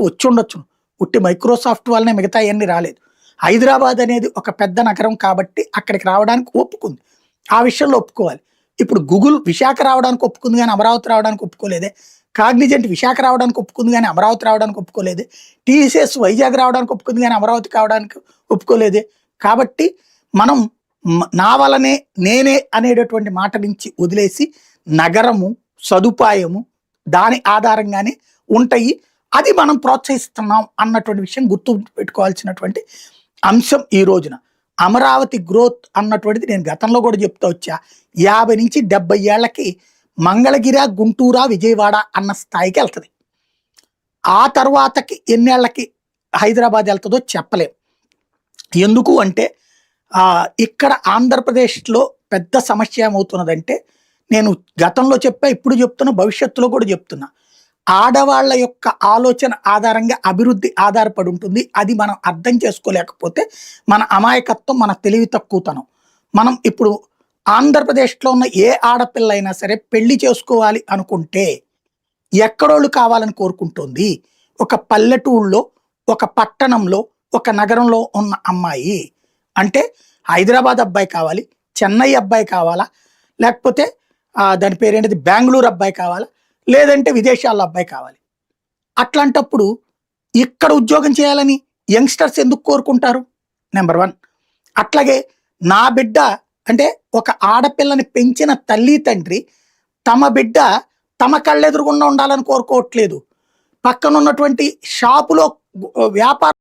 వచ్చుండొచ్చును. ఉట్టి మైక్రోసాఫ్ట్ వల్లనే మిగతా అయన్నీ రాలేదు. హైదరాబాద్ అనేది ఒక పెద్ద నగరం కాబట్టి అక్కడికి రావడానికి ఒప్పుకుంది. ఆ విషయంలో ఒప్పుకోవాలి. ఇప్పుడు గూగుల్ విశాఖ రావడానికి ఒప్పుకుంది గానీ అమరావతి రావడానికి ఒప్పుకోలేదే. కాగ్నిజెంట్ విశాఖ రావడానికి ఒప్పుకుంది గానీ అమరావతి రావడానికి ఒప్పుకోలేదే. టీసీఎస్ వైజాగ్ రావడానికి ఒప్పుకుంది గానీ అమరావతి కావడానికి ఒప్పుకోలేదే. కాబట్టి మనం నా వలనే నేనే అనేటటువంటి మాట నుంచి వదిలేసి నగరము, సదుపాయము దాని ఆధారంగానే ఉంటాయి. అది మనం ప్రోత్సహిస్తున్నాం అన్నటువంటి విషయం గుర్తు పెట్టుకోవాల్సినటువంటి అంశం ఈ రోజున. అమరావతి గ్రోత్ అన్నటువంటిది నేను గతంలో కూడా చెప్తా వచ్చా. 50 నుంచి 70 ఏళ్లకి మంగళగిర, గుంటూర, విజయవాడ అన్న స్థాయికి వెళ్తుంది. ఆ తర్వాతకి ఎన్నేళ్లకి హైదరాబాద్ వెళ్తుందో చెప్పలేం. ఎందుకు అంటే ఇక్కడ ఆంధ్రప్రదేశ్లో పెద్ద సమస్య ఏమవుతున్నదంటే, నేను గతంలో చెప్పా, ఇప్పుడు చెప్తున్నా, భవిష్యత్తులో కూడా చెప్తున్నా, ఆడవాళ్ళ యొక్క ఆలోచన ఆధారంగా అభివృద్ధి ఆధారపడి ఉంటుంది. అది మనం అర్థం చేసుకోలేకపోతే మన అమాయకత్వం, మన తెలివి తక్కువతనం. మనం ఇప్పుడు ఆంధ్రప్రదేశ్లో ఉన్న ఏ ఆడపిల్ల అయినా సరే పెళ్లి చేసుకోవాలి అనుకుంటే ఎక్కడోళ్ళు కావాలని కోరుకుంటుంది? ఒక పల్లెటూళ్ళలో, ఒక పట్టణంలో, ఒక నగరంలో ఉన్న అమ్మాయి. అంటే హైదరాబాద్ అబ్బాయి కావాలి, చెన్నై అబ్బాయి కావాలా, లేకపోతే దాని పేరేంటిది బెంగళూరు అబ్బాయి కావాలా, లేదంటే విదేశాల అబ్బాయి కావాలి. అట్లాంటప్పుడు ఇక్కడ ఉద్యోగం చేయాలని యంగ్స్టర్స్ ఎందుకు కోరుకుంటారు? నెంబర్ 1. అట్లాగే నా బిడ్డ అంటే ఒక ఆడపిల్లని పెంచిన తల్లి తండ్రి తమ బిడ్డ తమ కళ్ళెదురుగుండా ఉండాలని కోరుకోవట్లేదు. పక్కన ఉన్నటువంటి షాపులో వ్యాపారం